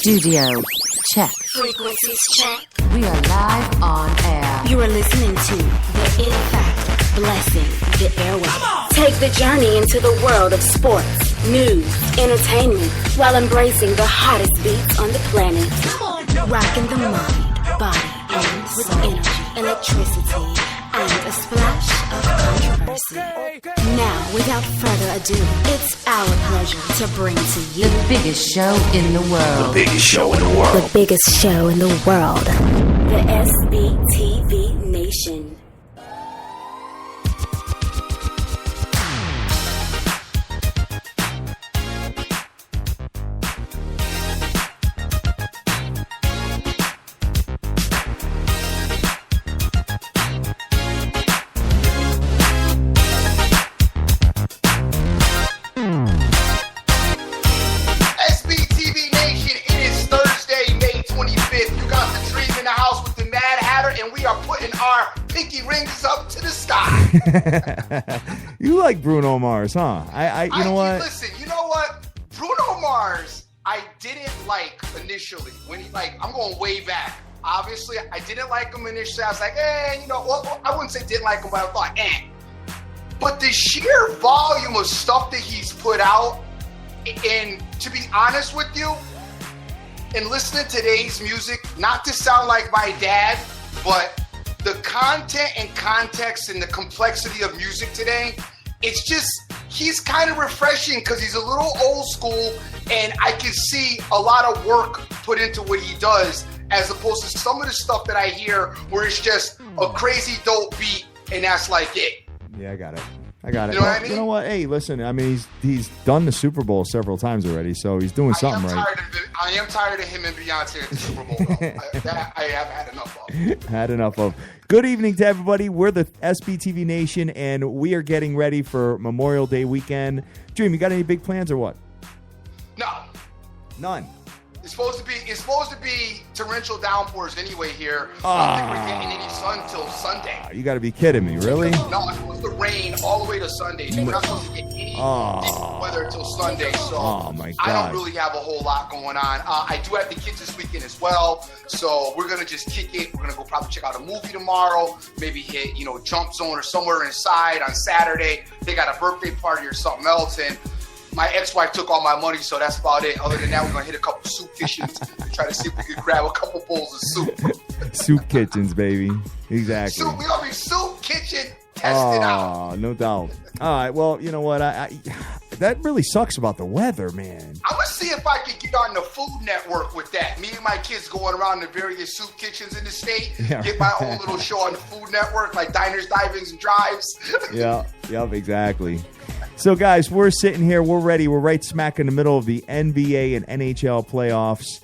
Studio check. Frequencies check. We are live on air. You are listening to the In Fact Blessing the Airwaves. Take the journey into the world of sports, news, entertainment, while embracing the hottest beats on the planet. Rocking the mind, body, and with energy, electricity, and a splash of controversy. Now, without further ado, it's our pleasure to bring to you The biggest show in the world. The biggest show in the world. the biggest show in the world, the SBTV Nation. SBTV Nation, it is Thursday, May 25th. You got the dream in the house with the Mad Hatter, and we are putting our pinky rings up to the sky. You like Bruno Mars, huh? You know what? Listen, you know what? Bruno Mars, I didn't like initially. When he, I'm going way back. Obviously, I didn't like him initially. I was like, well, I wouldn't say didn't like him, but I thought, But the sheer volume of stuff that he's put out, and to be honest with you, and listening to today's music, not to sound like my dad, but the content and context and the complexity of music today, it's just, he's kind of refreshing because he's a little old school, and I can see a lot of work put into what he does, as opposed to some of the stuff that I hear where it's just a crazy dope beat, and that's like it. Yeah, I got it. You know what I mean? You know what? Hey, listen. I mean, he's done the Super Bowl several times already, so he's doing something right. I am tired of him and Beyonce at the Super Bowl. That I have had enough of. Had enough of. Good evening to everybody. We're the SBTV Nation, and we are getting ready for Memorial Day weekend. Dream, you got any big plans or what? No. None. It's supposed to be torrential downpours anyway here. I don't think we're getting any sun till Sunday. You got to be kidding me, really? No, it's supposed to rain all the way to Sunday. We're not supposed to get any decent weather until Sunday. So my I God. don't really have a whole lot going on. I do have the kids this weekend as well. So we're going to just kick it. We're going to go probably check out a movie tomorrow. Maybe hit, Jump Zone or somewhere inside on Saturday. They got a birthday party or something else. And my ex-wife took all my money, so that's about it. Other than that, we're going to hit a couple soup kitchens and try to see if we can grab a couple bowls of soup. Soup kitchens, baby. Exactly. We're going to be soup kitchen tested out. Oh, no doubt. All right, well, you know what? I that really sucks about the weather, man. I'm going to see if I can get on the Food Network with that. Me and my kids going around the various soup kitchens in the state, get my own little show on the Food Network, like Diners, Dive-Ins, and Drives. Yep, exactly. So, guys, we're sitting here. We're ready. We're right smack in the middle of the NBA and NHL playoffs.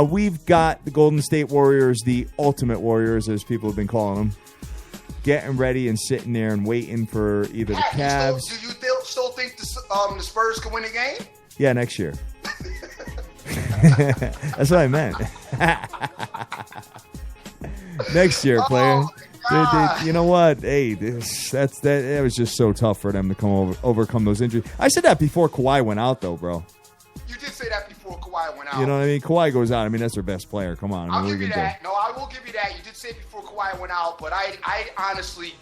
We've got the Golden State Warriors, the Ultimate Warriors, as people have been calling them, getting ready and sitting there and waiting for either the Cavs. Do you still think the Spurs can win the game? Yeah, next year. That's what I meant. Next year, player. You know what? Hey, that was just so tough for them to overcome those injuries. I said that before Kawhi went out, though, bro. You did say that before Kawhi went out. You know what I mean? Kawhi goes out. I mean, that's their best player. Come on. I'll give you that. No, I will give you that. You did say before Kawhi went out, but I honestly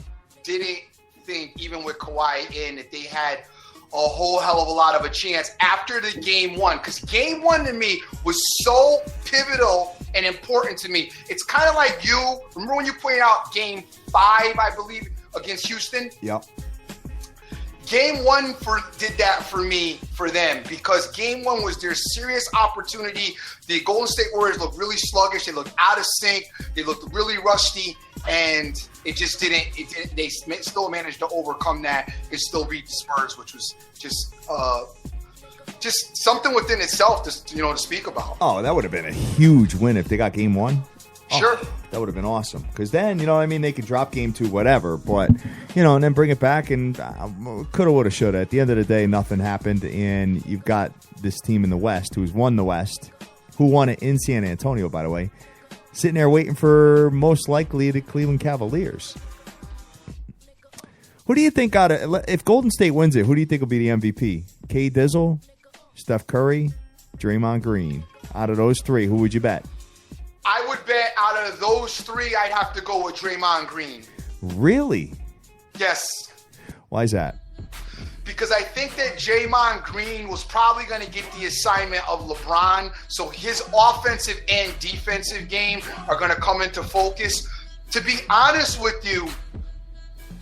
didn't think, even with Kawhi in, that they had a whole hell of a lot of a chance after the game one. Because game one to me was so pivotal and important to me. It's kind of like you. Remember when you pointed out game 5, I believe, against Houston? Yep. Game one did that for me, for them, because game one was their serious opportunity. The Golden State Warriors looked really sluggish. They looked out of sync. They looked really rusty, and it just didn't. They still managed to overcome that and still beat the Spurs, which was just something within itself to speak about. Oh, that would have been a huge win if they got game one. Sure. That would have been awesome. Because then, they could drop game 2, whatever. But, and then bring it back and coulda, woulda, shoulda. At the end of the day, nothing happened. And you've got this team in the West who's won the West, who won it in San Antonio, by the way, sitting there waiting for most likely the Cleveland Cavaliers. Who do you think if Golden State wins it, who do you think will be the MVP? K. Dizzle? Steph Curry? Draymond Green. Out of those three, who would you bet? I would bet out of those three, I'd have to go with Draymond Green. Really? Yes. Why is that? Because I think that Draymond Green was probably going to get the assignment of LeBron, so his offensive and defensive game are going to come into focus. To be honest with you,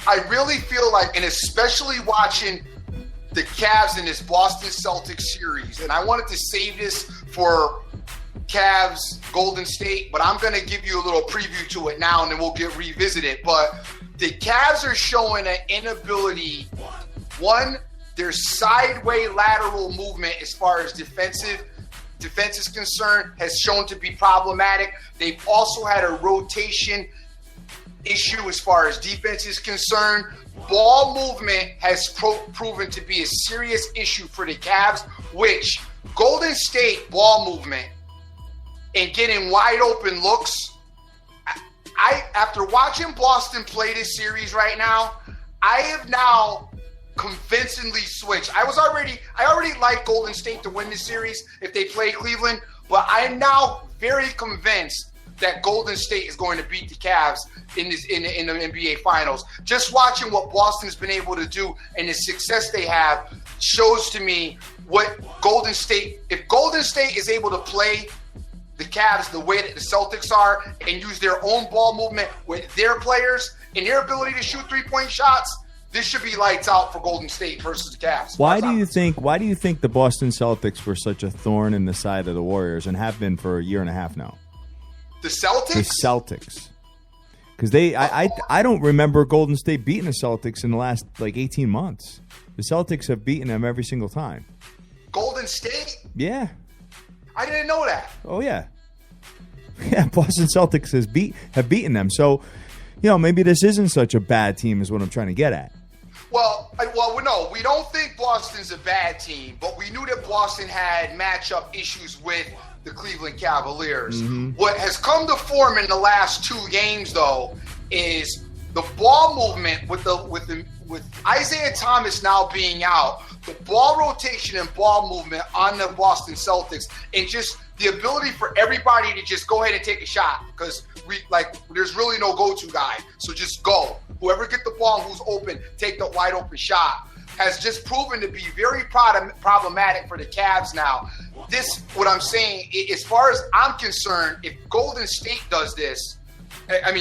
I really feel like, and especially watching the Cavs in this Boston Celtics series, and I wanted to save this for Cavs Golden State, but I'm going to give you a little preview to it now, and then we'll revisit it. But the Cavs are showing an inability. One, their sideway lateral movement as far as defense is concerned has shown to be problematic. They've also had a rotation issue as far as defense is concerned. Ball movement has proven to be a serious issue for the Cavs, which Golden State ball movement and getting wide open looks. After watching Boston play this series right now, I have now convincingly switched. I already liked Golden State to win this series if they play Cleveland, but I'm now very convinced that Golden State is going to beat the Cavs in the NBA Finals. Just watching what Boston's been able to do and the success they have shows to me what Golden State, if Golden State is able to play the Cavs the way that the Celtics are and use their own ball movement with their players and their ability to shoot three-point shots, this should be lights out for Golden State versus the Cavs. Why do you think the Boston Celtics were such a thorn in the side of the Warriors and have been for a year and a half now? The Celtics? The Celtics. Because I don't remember Golden State beating the Celtics in the last 18 months. The Celtics have beaten them every single time. Golden State? Yeah. I didn't know that. Oh yeah. Yeah, Boston Celtics have beaten them. So, maybe this isn't such a bad team is what I'm trying to get at. Well, no, we don't think Boston's a bad team, but we knew that Boston had matchup issues with the Cleveland Cavaliers. Mm-hmm. What has come to form in the last two games, though, is the ball movement with Isaiah Thomas now being out, the ball rotation and ball movement on the Boston Celtics, and just the ability for everybody to just go ahead and take a shot because there's really no go-to guy. So just go. Whoever get the ball, who's open, take the wide open shot, has just proven to be very problematic for the Cavs now. This, what I'm saying, as far as I'm concerned, if Golden State does this,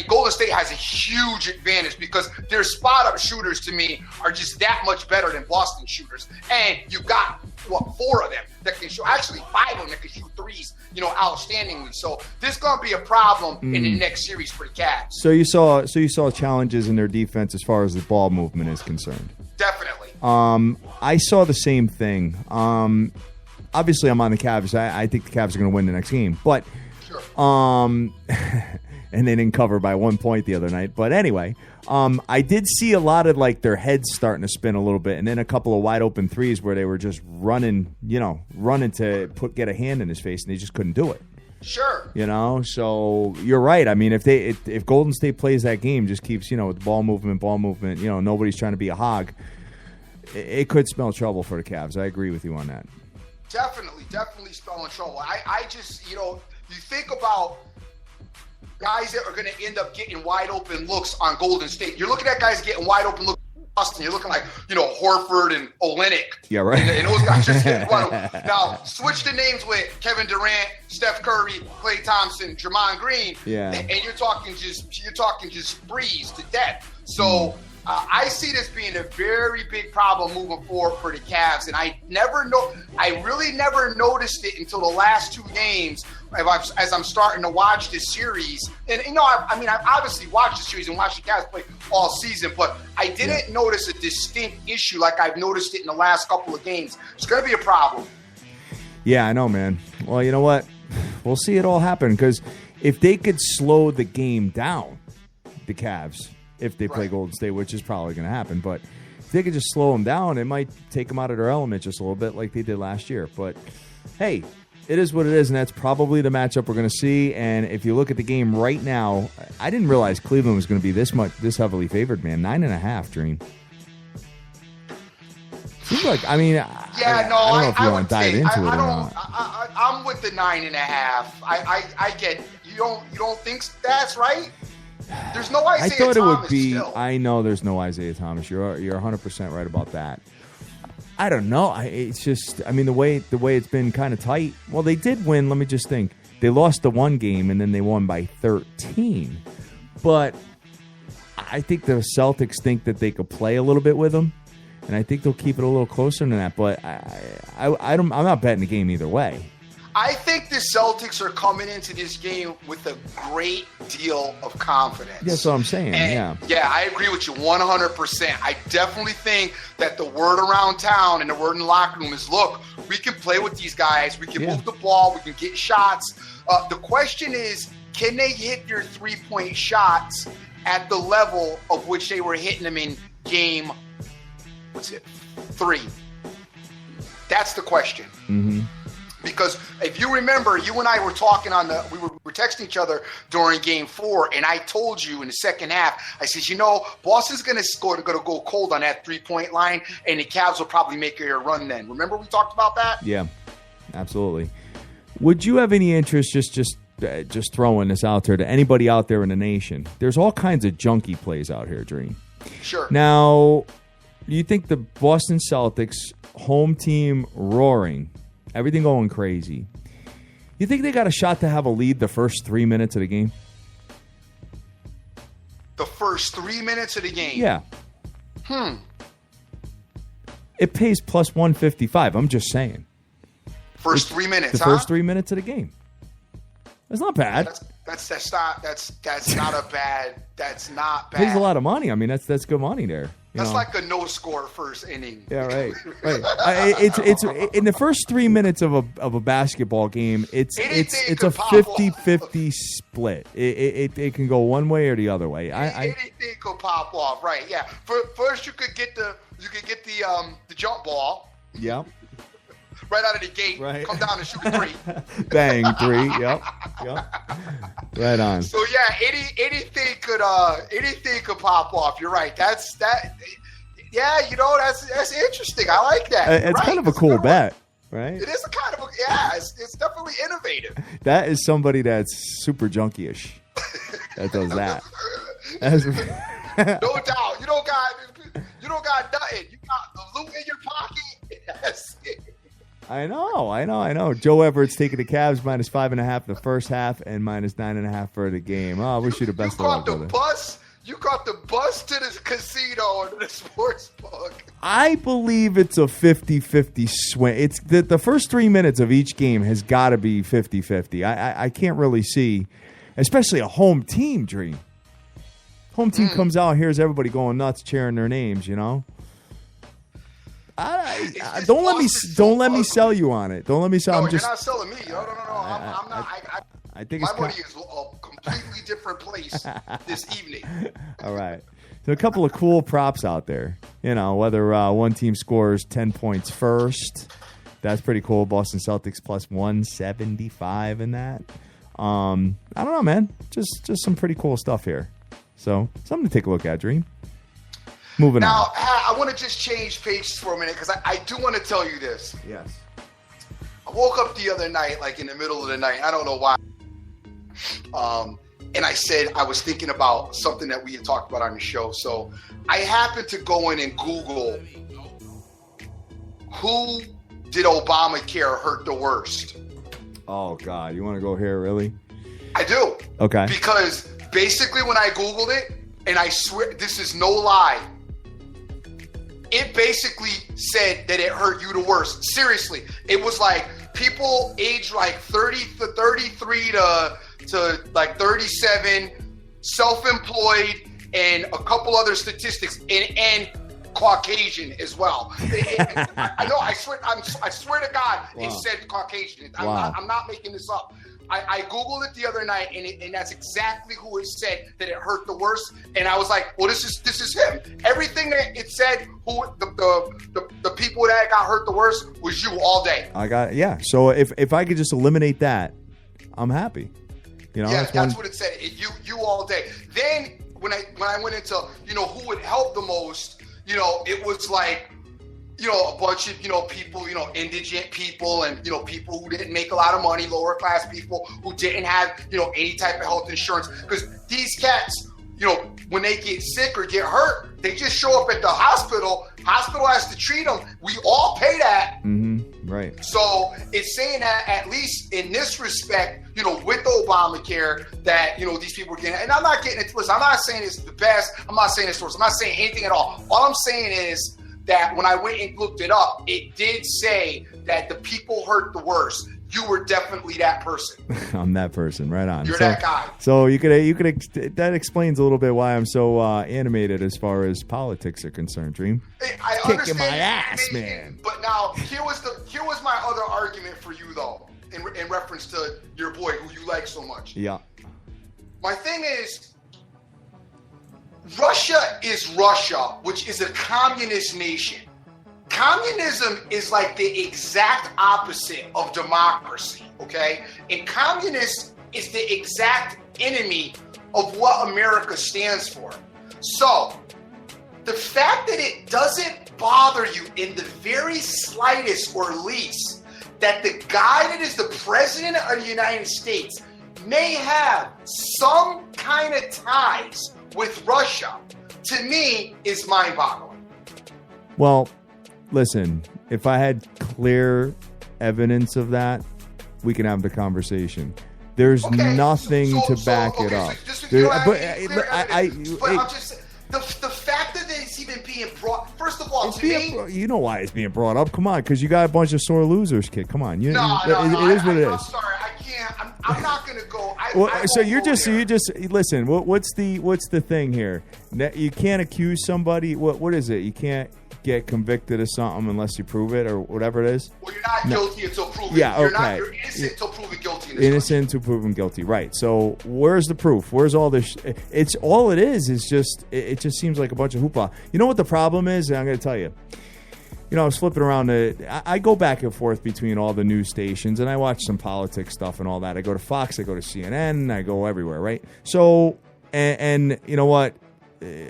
Golden State has a huge advantage because their spot-up shooters, to me, are just that much better than Boston shooters. And you got, 4 of them that can shoot, actually 5 of them that can shoot threes, outstandingly. So this is going to be a problem in the next series for the Cavs. So you saw challenges in their defense as far as the ball movement is concerned. Definitely. I saw the same thing. Obviously, I'm on the Cavs. I think the Cavs are going to win the next game, but sure. And they didn't cover by 1 point the other night. But anyway, I did see a lot of their heads starting to spin a little bit, and then a couple of wide open threes where they were just running to get a hand in his face, and they just couldn't do it. Sure. So you're right. If Golden State plays that game, just keeps with ball movement, nobody's trying to be a hog. It could spell trouble for the Cavs. I agree with you on that. Definitely spelling trouble. I just you think about guys that are going to end up getting wide open looks on Golden State. You're looking at guys getting wide open looks. You're looking like, Horford and Olynyk. Yeah, right. And those guys just get wide open. Now, switch the names with Kevin Durant, Steph Curry, Klay Thompson, Draymond Green. Yeah. And you're talking just breeze to death. So I see this being a very big problem moving forward for the Cavs. And I really never noticed it until the last 2 games as I'm starting to watch this series. And, I've obviously watched the series and watched the Cavs play all season, but I didn't notice a distinct issue like I've noticed it in the last couple of games. It's going to be a problem. Yeah, I know, man. Well, you know what? We'll see it all happen because if they could slow the game down, the Cavs, if they play Golden State, which is probably going to happen, but if they could just slow them down, it might take them out of their element just a little bit like they did last year. But, hey, it is what it is, and that's probably the matchup we're going to see. And if you look at the game right now, I didn't realize Cleveland was going to be this heavily favored, man. 9.5, Dream. seems like, I mean, I don't know if you want to dive into it or not. I'm with the 9.5. I get you don't think that's right? There's no Isaiah Thomas. I thought it would be. Still. I know there's no Isaiah Thomas. You're 100% right about that. I don't know. It's just. I mean, the way it's been kind of tight. Well, they did win. Let me just think. They lost the one game and then they won by 13. But I think the Celtics think that they could play a little bit with them, and I think they'll keep it a little closer than that. But I'm not betting the game either way. I think the Celtics are coming into this game with a great deal of confidence. That's what I'm saying, Yeah, I agree with you 100%. I definitely think that the word around town and the word in the locker room is, look, we can play with these guys. We can move the ball. We can get shots. The question is, can they hit their three-point shots at the level of which they were hitting them in game, 3? That's the question. Mm-hmm. Because if you remember, you and I were talking we were texting each other during game 4, and I told you in the second half, I said, Boston's going to go cold on that 3-point line, and the Cavs will probably make a run then. Remember we talked about that? Yeah, absolutely. Would you have any interest, just throwing this out there to anybody out there in the nation? There's all kinds of junkie plays out here, Dream. Sure. Now, do you think the Boston Celtics home team roaring, everything going crazy, you think they got a shot to have a lead the first 3 minutes of the game? The first 3 minutes of the game? Yeah. It pays plus 155. I'm just saying. First 3 minutes, The first 3 minutes of the game. That's not bad. That's not a bad. That's not bad. Pays a lot of money. I mean, that's good money there. That's like a no-score first inning. Yeah, right. It's in the first 3 minutes of a basketball game. It's a 50-50 split. It can go one way or the other way. Anything could pop off, right? Yeah. First, you could get the jump ball. Yep. Right out of the gate, right. Come down and shoot a 3. Bang, 3. Yep. Right on. So yeah, anything could pop off. You're right. That's that. Yeah, that's interesting. I like that. It's kind of a cool bet, right? It is it's definitely innovative. That is somebody that's super junkie-ish that does that. No doubt. You don't got nothing. You got the loot in your pocket. Yes. I know. Joe Everett's taking the Cavs minus 5.5 the first half and minus 9.5 for the game. Oh, I wish you the best of luck, brother. You caught the bus to the casino or to the sports book. I believe it's a 50-50 swing. It's the first 3 minutes of each game has got to be 50-50. I can't really see, especially a home team, Dream. Home team comes out, here's everybody going nuts, cheering their names, Don't let me sell you on it. Don't let me sell. No, you're not selling me. No. I'm not. I think my money is a completely different place this evening. All right. So a couple of cool props out there. Whether one team scores 10 points first, that's pretty cool. Boston Celtics plus 175 in that. I don't know, man. Just some pretty cool stuff here. So something to take a look at, Dream. Moving on. Now, I want to just change pages for a minute because I do want to tell you this. Yes. I woke up the other night, like in the middle of the night. I don't know why. And I said I was thinking about something that we had talked about on the show. So I happened to go in and Google who did Obamacare hurt the worst. Oh, God. You want to go here, really? I do. Okay. Because basically when I Googled it, and I swear this is no lie, it basically said that it hurt you the worst. Seriously. It was like people aged like 30 to 33 to like 37, self-employed, and a couple other statistics, and Caucasian as well. I know. I swear to God, wow. It said Caucasian. Wow. I'm not making this up. I Googled it the other night, and that's exactly who it said that it hurt the worst. And I was like, well, this is him. Everything that it said, who the people that got hurt the worst was you all day. So if I could just eliminate that, I'm happy. That's what it said. You all day. Then when I went into who would help the most, it was like a bunch of, people, indigent people and, people who didn't make a lot of money, lower class people who didn't have, any type of health insurance. Because these cats, when they get sick or get hurt, they just show up at the hospital. Hospital has to treat them. We all pay that. Mm-hmm. Right. So it's saying that at least in this respect, with Obamacare, that, these people are getting, and I'm not getting into this. I'm not saying it's the best. I'm not saying it's worse. I'm not saying anything at all. All I'm saying is that when I went and looked it up, it did say that the people hurt the worst. You were definitely that person. I'm that person, right on. You're that guy. So you could that explains a little bit why I'm so animated as far as politics are concerned. Dream, I kicking my ass, man. But now here was my other argument for you though, in reference to your boy who you like so much. Yeah. My thing is, Russia is Russia, which is a communist nation. Communism is like the exact opposite of democracy, okay? And communist is the exact enemy of what America stands for. So, the fact that it doesn't bother you in the very slightest or least that the guy that is the president of the United States may have some kind of ties with Russia, to me, is mind-boggling. Well, listen, if I had clear evidence of that, we can have the conversation. There's nothing to back it up. I'm just the fact that it's even being brought. First of all, you know why it's being brought up. Come on, because you got a bunch of sore losers, kid. Come on, it is what it is. I'm sorry, I can't. I'm not going to go. You just listen. What's the thing here? You can't accuse somebody. What is it? You can't get convicted of something unless you prove it or whatever it is. Well, you're not guilty until proven. Yeah, okay. You're innocent until proven guilty. Innocent until proven guilty, right? So where's the proof? Where's all this? It's all it is just it just seems like a bunch of hoopla. You know what the problem is? I'm going to tell you. I was flipping around. I go back and forth between all the news stations, and I watch some politics stuff and all that. I go to Fox, I go to CNN, I go everywhere, right? So, and you know what?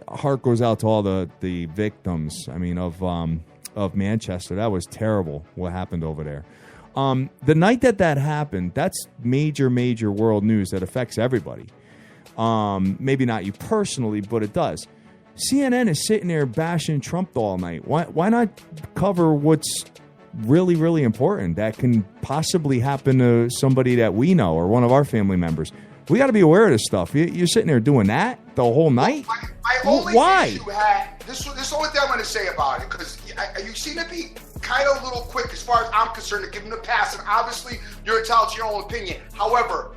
Heart goes out to all the victims. I mean, of Manchester. That was terrible. What happened over there? The night that happened, that's major world news that affects everybody. Maybe not you personally, but it does. CNN is sitting there bashing Trump all night. Why not cover what's really, really important that can possibly happen to somebody that we know or one of our family members? We got to be aware of this stuff. You're sitting there doing that the whole night? Why? This is the only thing I'm going to say about it, because you seem to be kind of a little quick as far as I'm concerned to give him a pass, and obviously you're entitled to your own opinion. However,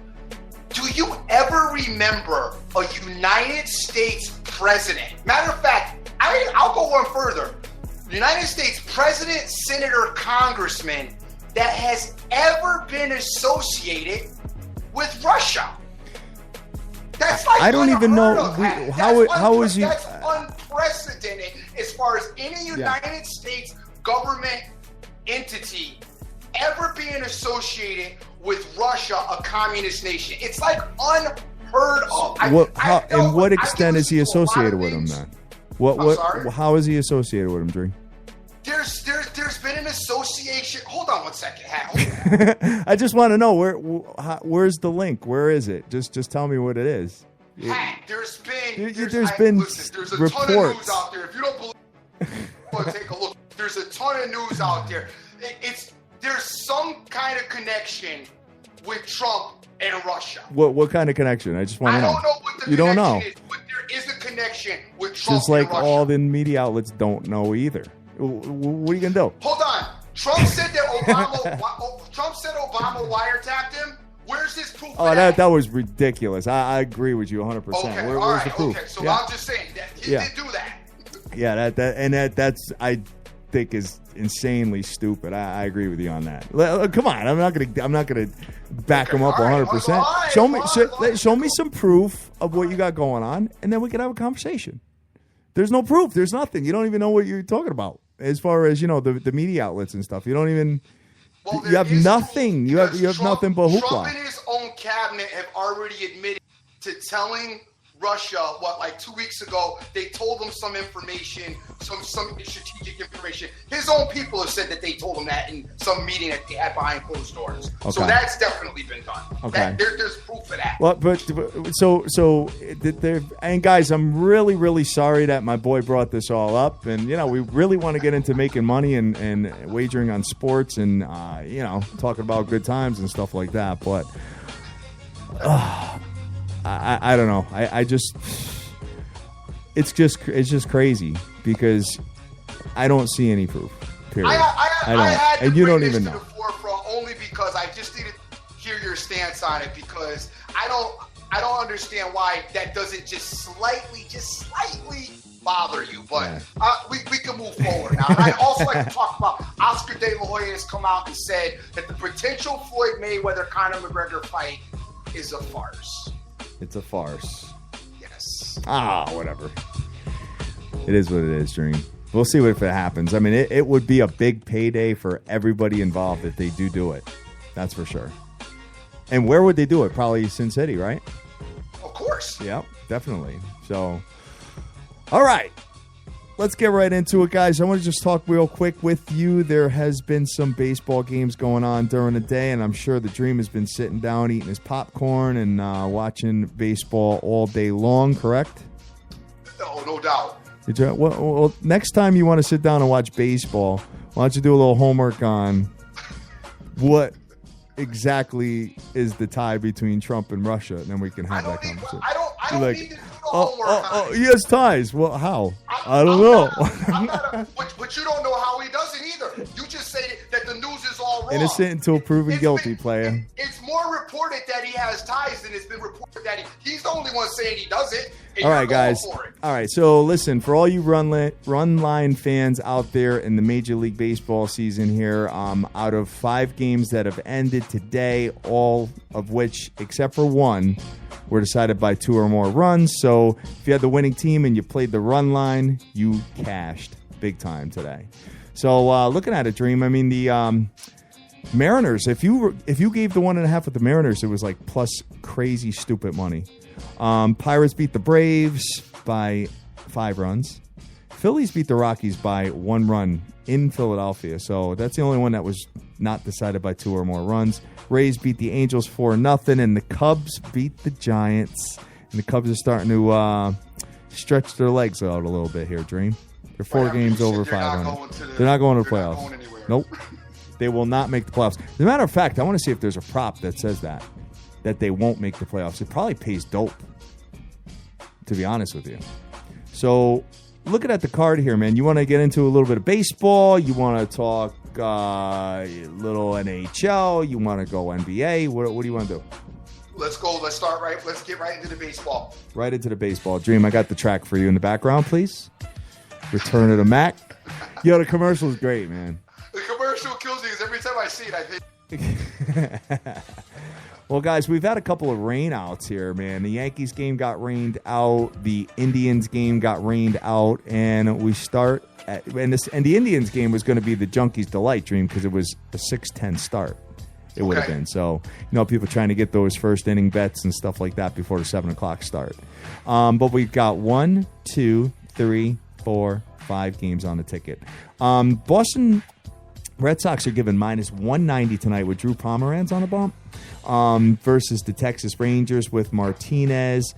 do you ever remember a United States president? Matter of fact, I'll go one further. United States president, senator, congressman that has ever been associated with Russia. That's like I don't even know how is he. That's unprecedented as far as any United States government entity ever being associated with Russia, a communist nation. It's like unheard of. In what extent is he associated with him then? How is he associated with him, Dre? There's been an association. Hold on one second. I just want to know where's the link? Where is it? Just tell me what it is. There's been reports. Ton of news out there. If you don't believe, take a look. There's a ton of news out there. There's some kind of connection with Trump and Russia. What kind of connection? I just want to know. I don't know what the connection is, but there is a connection with Trump just like and Russia. All the media outlets don't know either. What are you gonna do? Hold on. Trump said Obama wiretapped him. Where's this proof? That was ridiculous. I agree with you 100%. Okay, where's the proof? Okay, so I'm just saying that he did do that. Yeah, that's I think is insanely stupid. I agree with you on that. Come on, I'm not gonna back him up 100%. Show me some proof of what you got going on, and then we can have a conversation. There's no proof. There's nothing. You don't even know what you're talking about as far as the media outlets and stuff. You don't even. Well, you have nothing. You have nothing but hoopla. Trump and his own cabinet have already admitted to telling Russia, like 2 weeks ago, they told him some information, some strategic information. His own people have said that they told him that in some meeting that they had behind closed doors. Okay. So that's definitely been done. Okay. There's proof of that. Well, and guys, I'm really, really sorry that my boy brought this all up. And, we really want to get into making money and wagering on sports and, talking about good times and stuff like that. But I don't know. It's just crazy because I don't see any proof. Period. I and you don't even know. To the forefront only because I just need to hear your stance on it because I don't understand why that doesn't just slightly bother you. But we can move forward now. And I'd also like to talk about Oscar De La Hoya has come out and said that the potential Floyd Mayweather-Conor McGregor fight is a farce. It's a farce. Yes. Whatever. It is what it is, Dream. We'll see if it happens. I mean, it would be a big payday for everybody involved if they do it. That's for sure. And where would they do it? Probably Sin City, right? Of course. Yeah, definitely. So, all right. Let's get right into it, guys. I want to just talk real quick with you. There has been some baseball games going on during the day, and I'm sure the Dream has been sitting down eating his popcorn and watching baseball all day long, correct? Oh, no doubt. Well, next time you want to sit down and watch baseball, why don't you do a little homework on what exactly is the tie between Trump and Russia, and then we can have that conversation. I don't need to do the homework. He has ties. Well, how? I don't know. But you don't know how he does it either. You just say that the news is all wrong. Innocent until proven guilty, player. It's more reported that he has ties than it's been reported that he's the only one saying he does it. All right, guys. All right, so listen, for all you run line fans out there in the Major League Baseball season here, out of 5 games that have ended today, all of which, except for one, were decided by 2 or more runs. So if you had the winning team and you played the run line, you cashed big time today. So looking at it, Dream, I mean, the Mariners, if you gave the 1.5 with the Mariners, it was like plus crazy stupid money. Pirates beat the Braves by 5 runs. Phillies beat the Rockies by 1 run in Philadelphia. So that's the only one that was not decided by 2 or more runs. Rays beat the Angels 4-0, and the Cubs beat the Giants. And the Cubs are starting to stretch their legs out a little bit here, Dream. They're 4 games over 500. They're not going to the playoffs. Nope. They will not make the playoffs. As a matter of fact, I want to see if there's a prop that says that they won't make the playoffs. It probably pays dope, to be honest with you. So looking at the card here, man, you want to get into a little bit of baseball. You want to talk little NHL. You want to go NBA. What do you want to do? Let's go. Let's start right. Let's get right into the baseball. Right into the baseball. Dream, I got the track for you in the background, please. Return of the Mac. Yo, the commercial is great, man. The commercial kills me because every time I see it, I think. Well, guys, we've had a couple of rainouts here, man. The Yankees game got rained out. The Indians game got rained out. And we start at and the Indians game was going to be the Junkies' delight, Dream, because it was a 6-10 start. It would have been. So, people trying to get those first inning bets and stuff like that before the 7 o'clock start. But we've got 1, 2, 3, 4, 5 games on the ticket. Boston Red Sox are given minus 190 tonight with Drew Pomeranz on the bump versus the Texas Rangers with Martinez.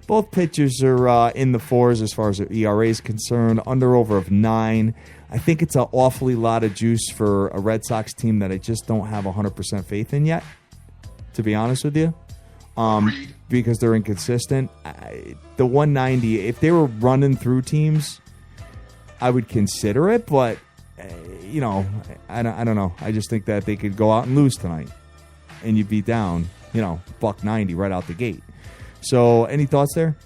Both pitchers are in the 4s as far as their ERA is concerned, under/over of 9. I think it's an awfully lot of juice for a Red Sox team that I just don't have 100% faith in yet, to be honest with you, because they're inconsistent. The 190, if they were running through teams, I would consider it, but I don't know. I just think that they could go out and lose tonight, and you'd be down, $190 right out the gate. So, any thoughts there?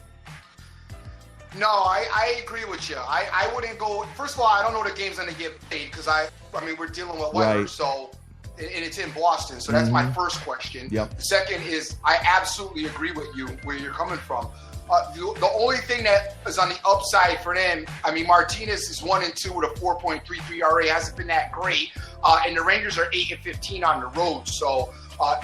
No, I agree with you. I wouldn't go. First of all, I don't know the game's going to get played because we're dealing with weather, right. So and it's in Boston. So that's my first question. Yep. The second is I absolutely agree with you where you're coming from. The only thing that is on the upside for them, Martinez is 1-2 with a 4.33 ERA, hasn't been that great, and the Rangers are 8-15 on the road. So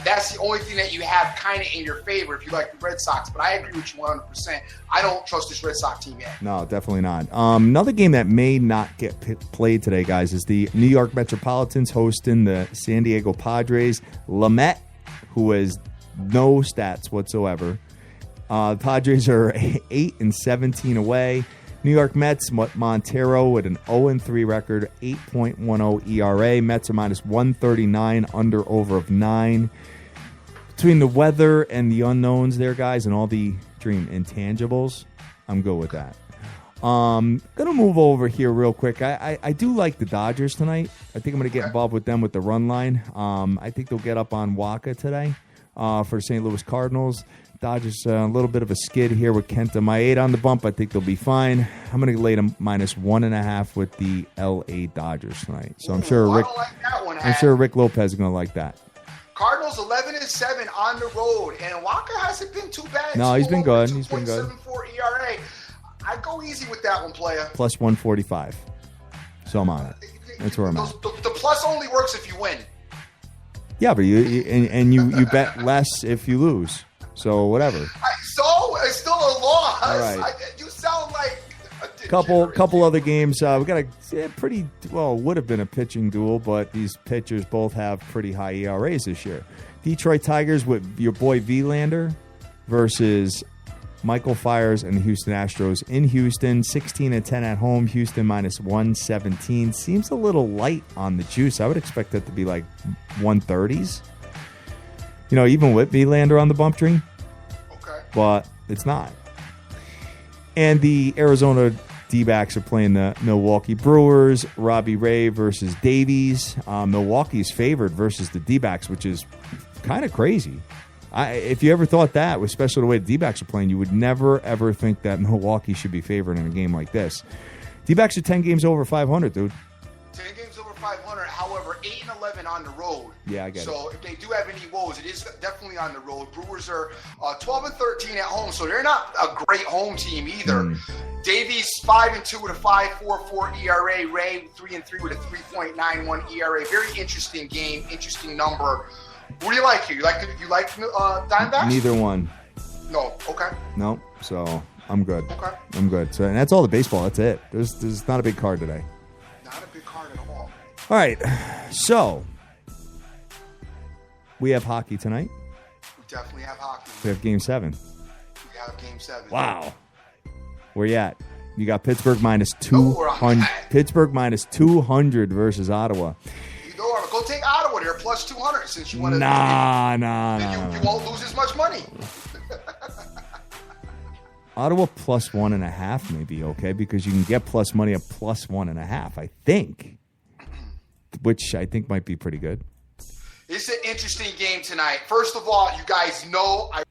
That's the only thing that you have kind of in your favor if you like the Red Sox. But I agree with you 100%. I don't trust this Red Sox team yet. No, definitely not. Another game that may not get played today, guys, is the New York Metropolitans hosting the San Diego Padres. Lamet, who has no stats whatsoever. The Padres are 8-17 away. New York Mets, Montero with an 0-3 record, 8.10 ERA. Mets are minus 139, under over of 9. Between the weather and the unknowns there, guys, and all the dream intangibles, I'm good with that. Going to move over here real quick. I do like the Dodgers tonight. I think I'm going to get involved with them with the run line. I think they'll get up on Waka today for the St. Louis Cardinals. Dodgers a little bit of a skid here with Kenta. My 8 on the bump. I think they'll be fine. I'm going to lay them minus 1.5 with the L.A. Dodgers tonight. So I'm sure Rick. I don't like that one, I'm sure Rick Lopez is going to like that. Cardinals 11-7 on the road, and Walker hasn't been too bad. No, he's been good. He's been good. 2.74 ERA. I go easy with that one, player. Plus 145. So I'm on it. That's where I'm at. The plus only works if you win. Yeah, but you bet less if you lose. So whatever. So it's still a loss. All right. You sound like a couple other games. We got a pretty would have been a pitching duel, but these pitchers both have pretty high ERAs this year. Detroit Tigers with your boy Verlander versus Michael Fires and the Houston Astros in Houston. 16-10 at home. Houston minus 117. Seems a little light on the juice. I would expect that to be like 130s. Even with Verlander on the bump tree. Okay. But it's not. And the Arizona D-backs are playing the Milwaukee Brewers. Robbie Ray versus Davies. Milwaukee's favored versus the D-backs, which is kind of crazy. If you ever thought that, especially the way the D-backs are playing, you would never, ever think that Milwaukee should be favored in a game like this. D-backs are 10 games over 500, dude. 10 games over 500, however, 8-11 on the road. Yeah, I get it. So if they do have any woes, it is definitely on the road. Brewers are 12-13 at home, so they're not a great home team either. Davies 5-2 with a 5.44 ERA. Ray 3-3 with a 3.91 ERA. Very interesting game, interesting number. What do you like here? You like Diamondbacks? Neither one. No. Okay. No. So I'm good. Okay. I'm good. So and that's all the baseball. That's it. There's not a big card today. Not a big card at all. All right. So we have hockey tonight. We definitely have hockey. We have Game 7. We have Game 7. Wow. Where you at? You got Pittsburgh minus 200. Pittsburgh minus 200 versus Ottawa. Go take Ottawa there plus 200 since you want to. Nah. You won't lose as much money. Ottawa plus 1.5 may be okay because you can get plus money at plus 1.5, I think, which I think might be pretty good. It's an interesting game tonight. First of all, you guys know I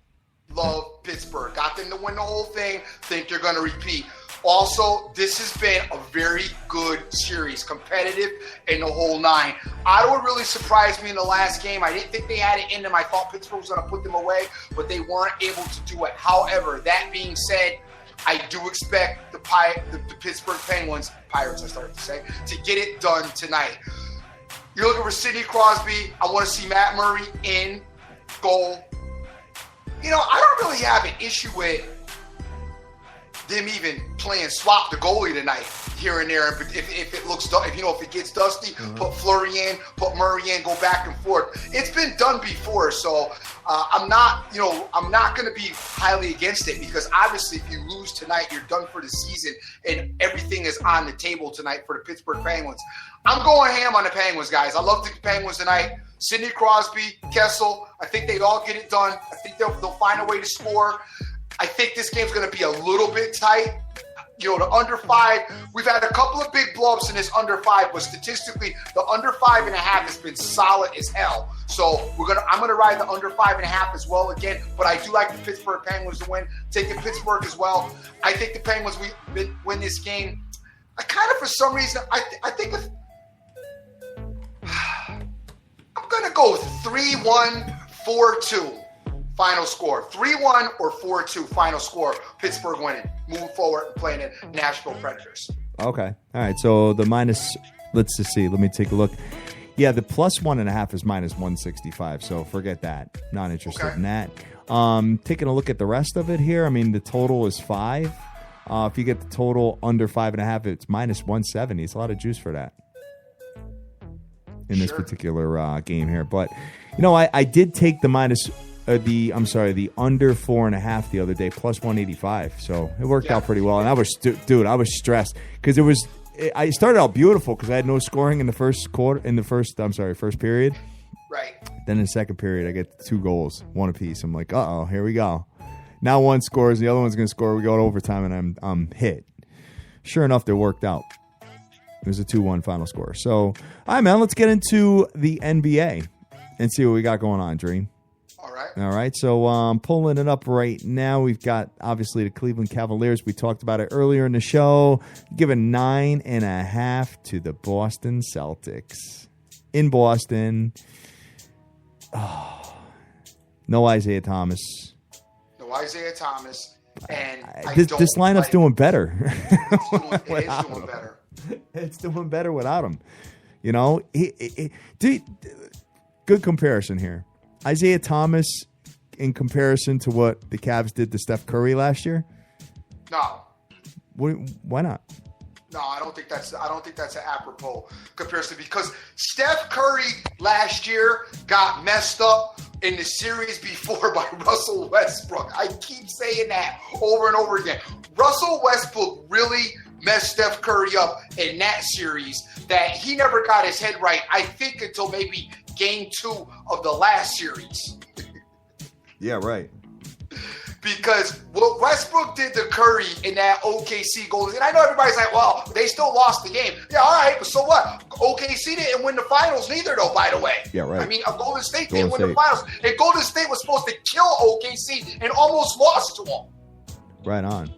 love Pittsburgh. Got them to win the whole thing. Think they're going to repeat. Also, this has been a very good series, competitive in the whole 9. Ottawa really surprised me in the last game. I didn't think they had it in them. I thought Pittsburgh was going to put them away, but they weren't able to do it. However, that being said, I do expect the Pittsburgh Penguins, Pirates I started to say, to get it done tonight. You're looking for Sidney Crosby. I want to see Matt Murray in goal. I don't really have an issue with them even playing swap the goalie tonight here and there. If it looks, if it gets dusty, put Fleury in, put Murray in, go back and forth. It's been done before, so I'm not going to be highly against it because obviously if you lose tonight, you're done for the season and everything is on the table tonight for the Pittsburgh Penguins. I'm going ham on the Penguins, guys. I love the Penguins tonight. Sidney Crosby, Kessel, I think they all get it done. I think they'll find a way to score. I think this game's going to be a little bit tight. The under 5, we've had a couple of big blow-ups in this under 5, but statistically, the under 5.5 has been solid as hell. So I'm going to ride the under 5.5 as well again, but I do like the Pittsburgh Penguins to win. Taking Pittsburgh as well. I think the Penguins win this game. I kind of, for some reason, I think I'm going to go 3-1, 4-2. Final score, 3-1 or 4-2 final score. Pittsburgh winning, moving forward and playing in Nashville Predators. Okay. All right. So the minus, let's just see. Let me take a look. Yeah, the plus 1.5 is minus 165, so forget that. Not interested in that. Taking a look at the rest of it here, I mean, the total is 5. If you get the total under 5.5, it's minus 170. It's a lot of juice for that in this particular game here. But, I did take the the under 4.5 the other day, plus 185. So it worked out pretty well. And I was stressed because I started out beautiful because I had no scoring in the first period. Right. Then in the second period, I get 2 goals, 1 apiece. I'm like, here we go. Now one scores, the other one's going to score. We go to overtime, and I'm hit. Sure enough, they worked out. It was a 2-1 final score. So, all right, man, let's get into the NBA and see what we got going on, Dream. All right, so I'm pulling it up right now. We've got, obviously, the Cleveland Cavaliers. We talked about it earlier in the show. Giving 9.5 to the Boston Celtics. In Boston. Oh, no Isaiah Thomas. And this lineup's doing better. It is doing better. It's doing better without him. Good comparison here. Isaiah Thomas in comparison to what the Cavs did to Steph Curry last year? No. Why not? No, I don't think that's an apropos comparison because Steph Curry last year got messed up in the series before by Russell Westbrook. I keep saying that over and over again. Russell Westbrook really messed Steph Curry up in that series that he never got his head right, I think, until maybe game 2 of the last series. Yeah, right. Because what Westbrook did to Curry in that OKC goal, and I know everybody's like, well, they still lost the game. Yeah, all right, but so what? OKC didn't win the finals neither, though, by the way. Yeah, right. I mean, Golden State didn't win the finals. And Golden State was supposed to kill OKC and almost lost to them. Right on.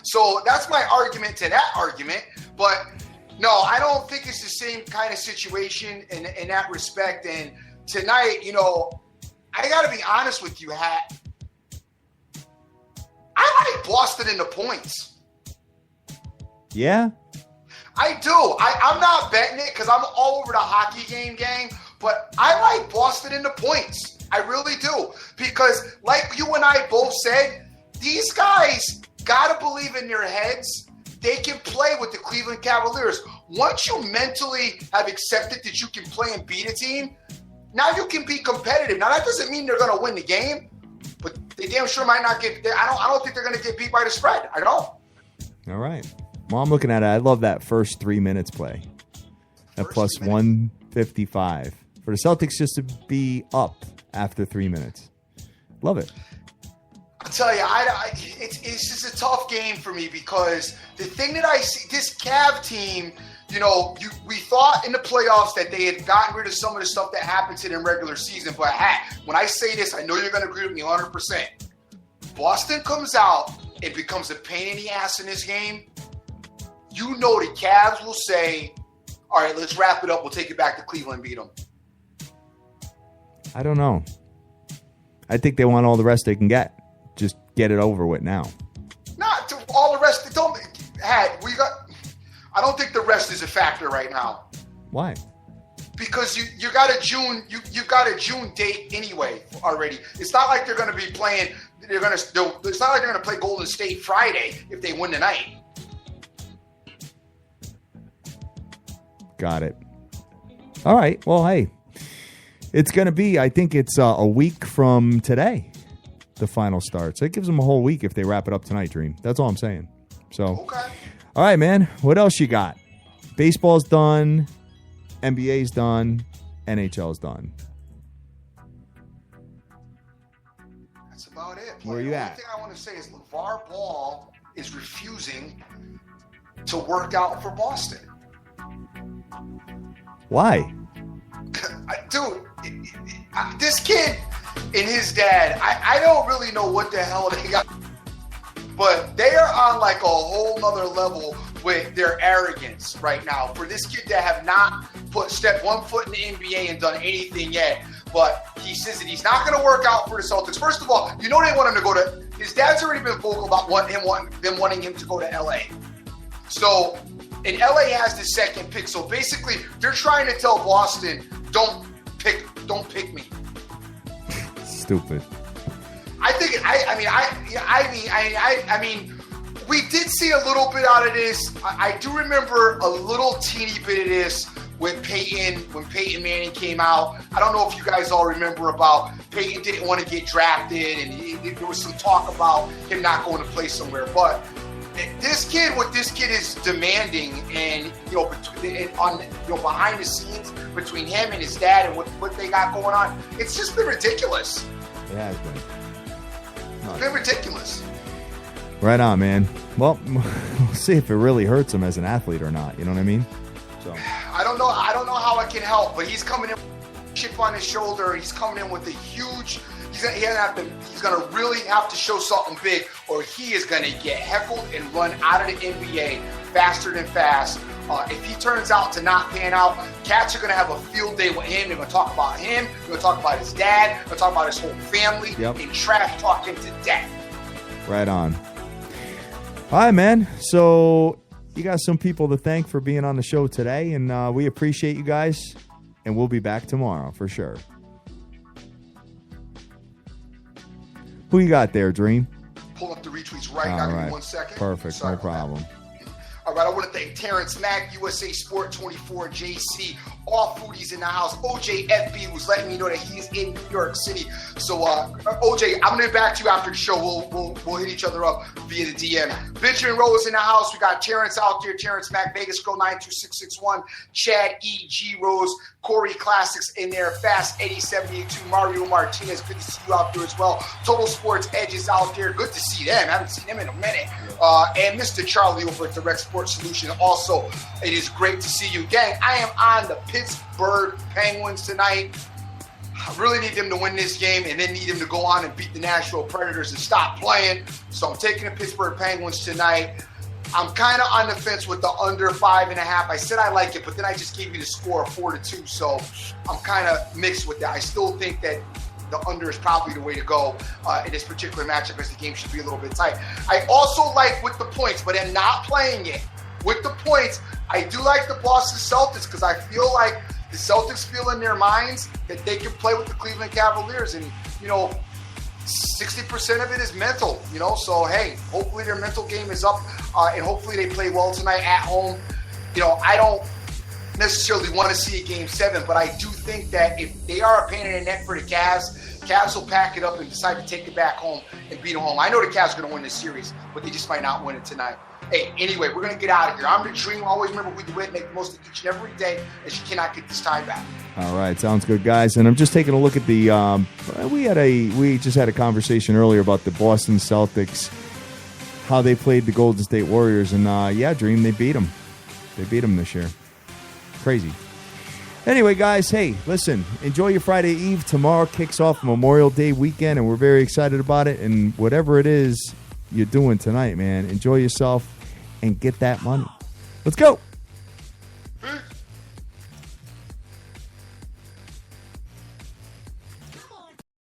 So that's my argument to that argument. But, no, I don't think it's the same kind of situation in that respect. And tonight, I got to be honest with you, Hat. I like Boston in the points. Yeah? I do. I'm not betting it because I'm all over the hockey game, gang. But I like Boston in the points. I really do. Because like you and I both said, these guys got to believe in their heads they can play with the Cleveland Cavaliers. Once you mentally have accepted that you can play and beat a team, now you can be competitive. Now, that doesn't mean they're going to win the game. But they damn sure might not get. I don't think they're going to get beat by the spread. I don't. All right. Well, I'm looking at it. I love that first 3 minutes play. At plus 155 for the Celtics just to be up after 3 minutes. Love it. I'll tell you, it's just a tough game for me because the thing that I see, this Cav team. We thought in the playoffs that they had gotten rid of some of the stuff that happened to them in regular season. But when I say this, I know you're going to agree with me 100%. Boston comes out and becomes a pain in the ass in this game. The Cavs will say, all right, let's wrap it up. We'll take it back to Cleveland and beat them. I don't know. I think they want all the rest they can get. Just get it over with now. Not to all the rest. I don't think the rest is a factor right now. Why? Because you got a June date anyway already. It's not like they're going to be playing. It's not like they're going to play Golden State Friday if they win tonight. Got it. All right. Well, hey, it's going to be. I think it's a week from today. The final starts. It gives them a whole week if they wrap it up tonight. Dream. That's all I'm saying. So. Okay. All right, man. What else you got? Baseball's done. NBA's done. NHL's done. That's about it. Where are you at? The only thing I want to say is LeVar Ball is refusing to work out for Boston. Why? Dude, this kid and his dad, I don't really know what the hell they got. But they are on like a whole nother level with their arrogance right now. For this kid to have not stepped 1 foot in the NBA and done anything yet. But he says that he's not going to work out for the Celtics. First of all, they want him to go to – his dad's already been vocal about them wanting him to go to L.A. So, And LA has the second pick. So basically, they're trying to tell Boston, don't pick me. Stupid. I mean, we did see a little bit out of this. I do remember a little teeny bit of this when Peyton Manning came out. I don't know if you guys all remember about Peyton didn't want to get drafted, and there was some talk about him not going to play somewhere. But what this kid is demanding, and behind the scenes between him and his dad and what they got going on, it's just been ridiculous. It has been. It's been ridiculous. Right on, man. Well, we'll see if it really hurts him as an athlete or not. You know what I mean? So I don't know how it can help, but he's coming in with a chip on his shoulder. He's coming in with a huge. He's gonna really have to show something big, or he is gonna get heckled and run out of the NBA faster than fast. If he turns out to not pan out, Cats are gonna have a field day with him. They're gonna talk about him. They're gonna talk about his dad. They're gonna talk about his whole family. Yep. And trash talk him to death. Right on. All right, man. So you got some people to thank for being on the show today, and we appreciate you guys, and we'll be back tomorrow for sure. Who you got there, Dream? Pull up the retweets right All now. Give right. me 1 second. Perfect. Sorry No about that. problem. All right, I want to thank Terrence Mack, USA Sport 24, JC, all foodies in the house. OJ FB, who's letting me know that he's in New York City. So, OJ, I'm going to get back to you after the show. We'll hit each other up via the DM. Benjamin Rose in the house. We got Terrence out there. Terrence Mack, Vegas Girl 92661, Chad E.G. Rose, Corey Classics in there, Fast Eddie 782, Mario Martinez. Good to see you out there as well. Total Sports Edges out there. Good to see them. I haven't seen them in a minute. And Mr. Charlie over at Direct Sports Solution. Also, it is great to see you. Gang, I am on the Pittsburgh Penguins tonight. I really need them to win this game and then need them to go on and beat the Nashville Predators and stop playing. So I'm taking the Pittsburgh Penguins tonight. I'm kind of on the fence with the under 5.5. I said I like it, but then I just gave you the score of 4-2. So I'm kind of mixed with that. I still think that the under is probably the way to go in this particular matchup, because the game should be a little bit tight. I also like with the points, but I'm not playing it. With the points, I do like the Boston Celtics, because I feel like the Celtics feel in their minds that they can play with the Cleveland Cavaliers. And, 60% of it is mental, So, hey, hopefully their mental game is up, and hopefully they play well tonight at home. I don't necessarily want to see a Game 7, but I do think that if they are a pain in the neck for the Cavs will pack it up and decide to take it back home and beat them home. I know the Cavs are going to win this series, but they just might not win it tonight. Hey, anyway, we're going to get out of here. I'm the Dream. Always remember we do it, make the most of each and every day, as you cannot get this time back. All right, sounds good, guys. And I'm just taking a look at the. We just had a conversation earlier about the Boston Celtics, how they played the Golden State Warriors, and Dream, they beat them. They beat them this year. Crazy. Anyway, guys, hey, listen, enjoy your Friday Eve. Tomorrow kicks off Memorial Day weekend, and we're very excited about it. And whatever it is you're doing tonight, man, enjoy yourself and get that money. Let's go.